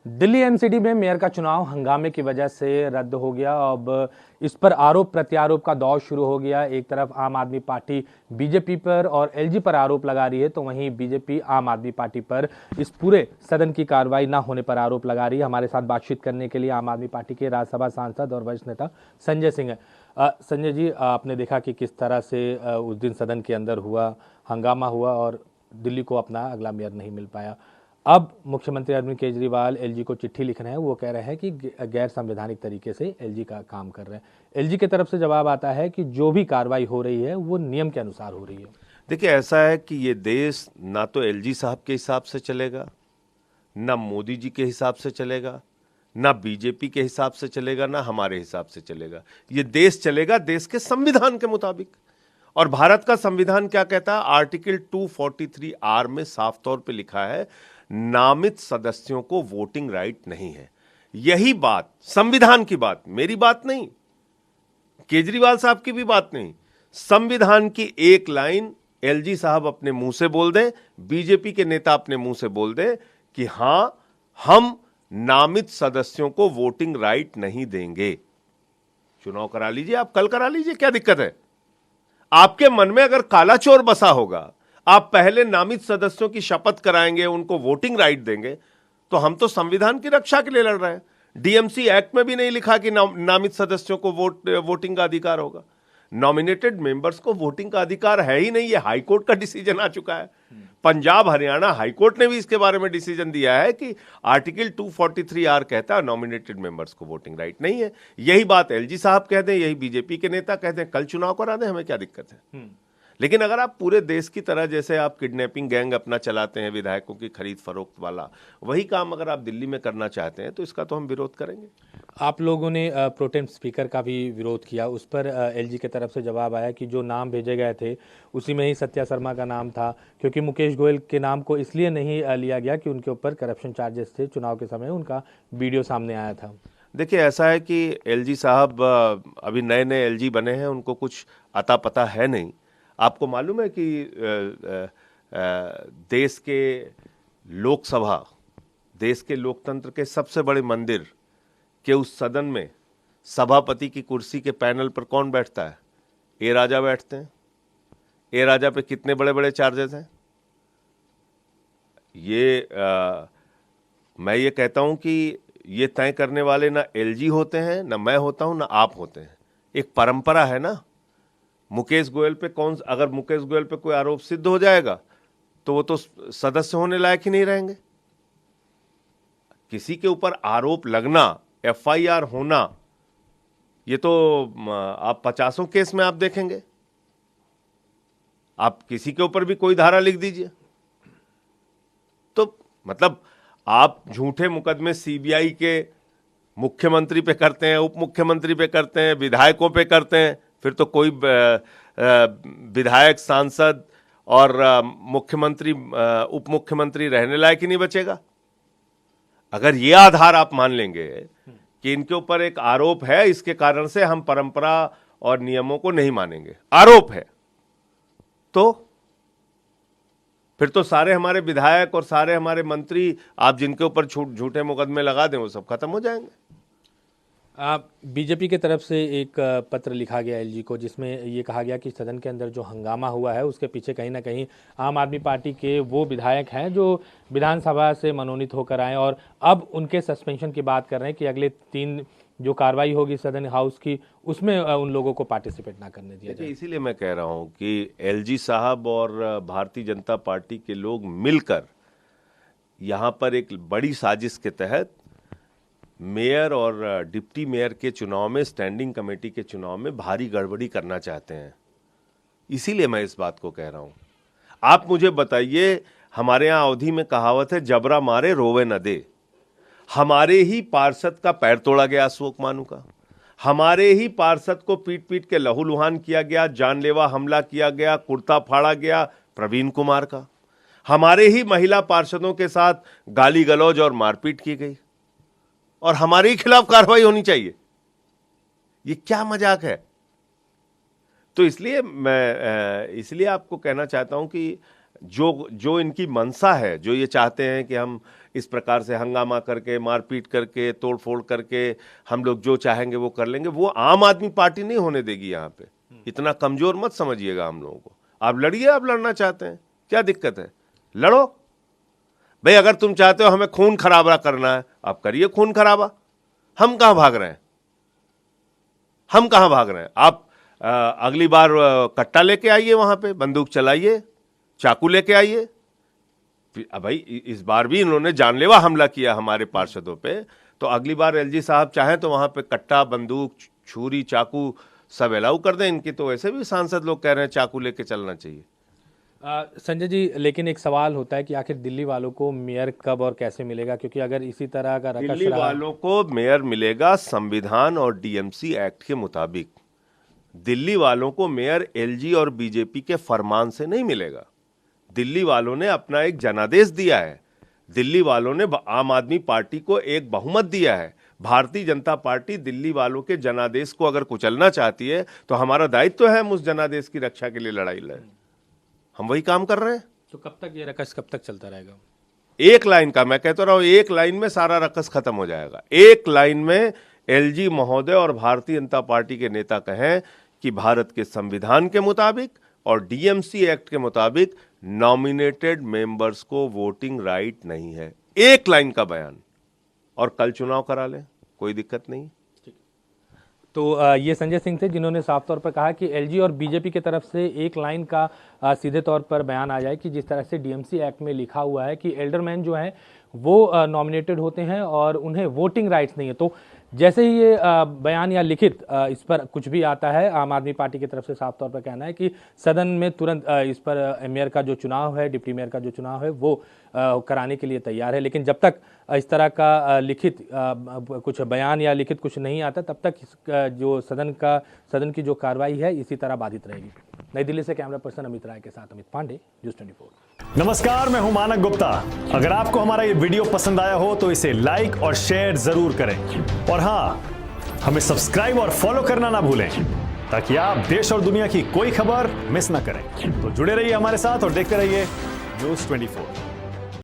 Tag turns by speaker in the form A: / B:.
A: Delhi MCD में mayor का चुनाव हंगामे की वजह से रद्द हो गया। अब इस पर आरोप प्रत्यारोप का दौर शुरू हो गया। एक तरफ आम आदमी पार्टी बीजेपी पर और एलजी पर आरोप लगा रही है, तो वहीं बीजेपी आम आदमी पार्टी पर इस पूरे सदन की कार्रवाई न होने पर आरोप लगा रही है। हमारे साथ बातचीत करने के लिए आम आदमी पार्टी के राज्यसभा सांसद और वरिष्ठ नेता संजय सिंह है। संजय जी, आपने देखा कि किस तरह से उस दिन सदन के अंदर हंगामा हुआ और दिल्ली को अपना अगला मेयर नहीं मिल पाया। अब मुख्यमंत्री अरविंद केजरीवाल एलजी को चिट्ठी लिख रहे हैं। वो कह रहे हैं कि गैर संवैधानिक तरीके से एलजी का काम कर रहे हैं। एलजी की तरफ से जवाब आता है कि जो भी कार्रवाई हो रही है वो नियम के अनुसार हो रही है।
B: देखिए, ऐसा है कि ये देश ना तो एलजी साहब के हिसाब से चलेगा, ना मोदी जी के हिसाब से चलेगा, ना बीजेपी के हिसाब से चलेगा, ना हमारे हिसाब से चलेगा। ये देश चलेगा देश के संविधान के मुताबिक। और भारत का संविधान क्या कहता है? आर्टिकल 243 आर में साफ तौर पे लिखा है, नामित सदस्यों को वोटिंग राइट नहीं है। यही बात, संविधान की बात, मेरी बात नहीं, केजरीवाल साहब की भी बात नहीं, संविधान की एक लाइन एलजी साहब अपने मुंह से बोल दें, बीजेपी के नेता अपने मुंह से बोल दें कि हां, हम नामित सदस्यों को वोटिंग राइट नहीं देंगे। चुनाव करा लीजिए, आप कल करा लीजिए, क्या दिक्कत है? आपके मन में अगर काला चोर बसा होगा, आप पहले नामित सदस्यों की शपथ कराएंगे, उनको वोटिंग राइट देंगे, तो हम तो संविधान की रक्षा के लिए लड़ रहे हैं। डीएमसी एक्ट में भी नहीं लिखा कि नामित सदस्यों को वोटिंग का अधिकार होगा। नॉमिनेटेड मेंबर्स को वोटिंग का अधिकार है ही नहीं। ये हाईकोर्ट का डिसीजन आ चुका है। पंजाब हरियाणा हाईकोर्ट ने भी इसके बारे में डिसीजन दिया है कि आर्टिकल 243 आर कहता है नॉमिनेटेड मेंबर्स को वोटिंग राइट नहीं है। यही बात एलजी साहब कह दें, यही बीजेपी के नेता कहते हैं, कल चुनाव करा दें, हमें क्या दिक्कत है? लेकिन अगर आप पूरे देश की तरह जैसे आप किडनैपिंग गैंग अपना चलाते हैं, विधायकों की खरीद फरोख्त वाला, वही काम अगर आप दिल्ली में करना चाहते हैं तो इसका तो हम विरोध करेंगे।
A: आप लोगों ने प्रोटेम स्पीकर का भी विरोध किया। उस पर एलजी की तरफ से जवाब आया कि जो नाम भेजे गए थे उसी में ही सत्या शर्मा का नाम था, क्योंकि मुकेश गोयल के नाम को इसलिए नहीं लिया गया कि उनके ऊपर करप्शन चार्जेस थे। चुनाव के समय उनका वीडियो सामने आया था।
B: देखिए, ऐसा है कि एलजी साहब अभी नए नए एलजी बने हैं, उनको कुछ अता पता है नहीं। आपको मालूम है कि देश के लोकसभा, देश के लोकतंत्र के सबसे बड़े मंदिर के उस सदन में सभापति की कुर्सी के पैनल पर कौन बैठता है? ए राजा बैठते हैं। ए राजा पे कितने बड़े बड़े चार्जेस हैं? मैं ये कहता हूं कि ये तय करने वाले ना एलजी होते हैं, ना मैं होता हूं, ना आप होते हैं। एक परंपरा है ना। मुकेश गोयल पे अगर मुकेश गोयल पे कोई आरोप सिद्ध हो जाएगा तो वो तो सदस्य होने लायक ही नहीं रहेंगे। किसी के ऊपर आरोप लगना, एफआईआर होना, ये तो आप 50 केस में आप देखेंगे। आप किसी के ऊपर भी कोई धारा लिख दीजिए, तो मतलब आप झूठे मुकदमे सीबीआई के मुख्यमंत्री पे करते हैं, उप मुख्यमंत्री पे करते हैं, विधायकों पे करते हैं, फिर तो कोई विधायक, सांसद और मुख्यमंत्री, उप मुख्यमंत्री रहने लायक ही नहीं बचेगा। अगर ये आधार आप मान लेंगे कि इनके ऊपर एक आरोप है, इसके कारण से हम परंपरा और नियमों को नहीं मानेंगे, आरोप है, तो फिर तो सारे हमारे विधायक और सारे हमारे मंत्री, आप जिनके ऊपर झूठे मुकदमे लगा दें, वो सब खत्म हो जाएंगे।
A: बीजेपी की तरफ से एक पत्र लिखा गया एलजी को, जिसमें ये कहा गया कि सदन के अंदर जो हंगामा हुआ है उसके पीछे कहीं ना कहीं आम आदमी पार्टी के वो विधायक हैं जो विधानसभा से मनोनीत होकर आए, और अब उनके सस्पेंशन की बात कर रहे हैं कि अगले 3 जो कार्रवाई होगी सदन हाउस की, उसमें उन लोगों को पार्टिसिपेट ना करने दिया जाए।
B: इसीलिए मैं कह रहा हूं कि एलजी साहब और भारतीय जनता पार्टी के लोग मिलकर यहां पर एक बड़ी साजिश के तहत मेयर और डिप्टी मेयर के चुनाव में, स्टैंडिंग कमेटी के चुनाव में भारी गड़बड़ी करना चाहते हैं। इसीलिए मैं इस बात को कह रहा हूं। आप मुझे बताइए, हमारे यहां अवधि में कहावत है, जबरा मारे रोवे न दे। हमारे ही पार्षद का पैर तोड़ा गया अशोक मानू का, हमारे ही पार्षद को पीट पीट के लहूलुहान किया गया, जानलेवा हमला किया गया, कुर्ता फाड़ा गया प्रवीण कुमार का, हमारे ही महिला पार्षदों के साथ गाली गलौज और मारपीट की गई, और हमारे ही खिलाफ कार्रवाई होनी चाहिए। ये क्या मजाक है? तो इसलिए आपको कहना चाहता हूं कि जो इनकी मंशा है, जो ये चाहते हैं कि हम इस प्रकार से हंगामा करके, मारपीट करके, तोड़फोड़ करके हम लोग जो चाहेंगे वो कर लेंगे, वो आम आदमी पार्टी नहीं होने देगी। यहाँ पे इतना कमजोर मत समझिएगा हम लोगों को। आप लड़िए, आप लड़ना चाहते हैं, क्या दिक्कत है, लड़ो भाई। अगर तुम चाहते हो हमें खून खराबा करना है, आप करिए खून खराबा। हम कहां भाग रहे हैं, हम कहां भाग रहे हैं। आप अगली बार कट्टा लेके आइए, वहां पे बंदूक चलाइए, चाकू लेके आइए। भाई इस बार भी इन्होंने जानलेवा हमला किया हमारे पार्षदों पे, तो अगली बार एलजी साहब चाहें तो वहां पे कट्टा, बंदूक, छुरी, चाकू सब अलाउ कर दें। इनकी तो वैसे भी सांसद लोग कह रहे हैं चाकू लेके चलना चाहिए।
A: संजय जी, लेकिन एक सवाल होता है कि आखिर दिल्ली वालों को मेयर कब और कैसे मिलेगा, क्योंकि अगर इसी तरह का रकस
B: दिल्ली वालों को मेयर मिलेगा संविधान और डीएमसी एक्ट के मुताबिक। दिल्ली वालों को मेयर एलजी और बीजेपी के फरमान से नहीं मिलेगा। दिल्ली वालों ने अपना एक जनादेश दिया है। दिल्ली वालों ने आम आदमी पार्टी को एक बहुमत दिया है। भारतीय जनता पार्टी दिल्ली वालों के जनादेश को अगर कुचलना चाहती है तो हमारा दायित्व है हम उस जनादेश की रक्षा के लिए लड़ाई लड़ें। हम वही काम कर रहे हैं।
A: तो कब तक ये रकस कब तक चलता रहेगा?
B: एक लाइन का, मैं कहता रहा हूं, एक लाइन में सारा रकस खत्म हो जाएगा। एक लाइन में एलजी महोदय और भारतीय जनता पार्टी के नेता कहें कि भारत के संविधान के मुताबिक और डीएमसी एक्ट के मुताबिक नॉमिनेटेड मेंबर्स को वोटिंग राइट नहीं है। एक लाइन का बयान, और कल चुनाव करा लें, कोई दिक्कत नहीं।
A: तो ये संजय सिंह थे जिन्होंने साफ तौर पर कहा कि एलजी और बीजेपी की तरफ से एक लाइन का सीधे तौर पर बयान आ जाए कि जिस तरह से डीएमसी एक्ट में लिखा हुआ है कि एल्डरमैन जो है वो नॉमिनेटेड होते हैं और उन्हें वोटिंग राइट्स नहीं है। तो जैसे ही ये बयान या लिखित इस पर कुछ भी आता है, आम आदमी पार्टी की तरफ से साफ तौर पर कहना है कि सदन में तुरंत इस पर मेयर का जो चुनाव है, डिप्टी मेयर का जो चुनाव है वो कराने के लिए तैयार है। लेकिन जब तक इस तरह का लिखित कुछ बयान या लिखित कुछ नहीं आता, तब तक जो सदन की जो कार्रवाई है इसी तरह बाधित रहेगी। नई दिल्ली से कैमरा पर्सन अमित राय के साथ अमित पांडे, न्यूज़ 24।
C: नमस्कार, मैं हूं मानक गुप्ता। अगर आपको हमारा ये वीडियो पसंद आया हो तो इसे लाइक और शेयर जरूर करें, और हाँ, हमें सब्सक्राइब और फॉलो करना ना भूलें ताकि आप देश और दुनिया की कोई खबर मिस ना करें। तो जुड़े रहिए हमारे साथ और देखते रहिए न्यूज़ 24।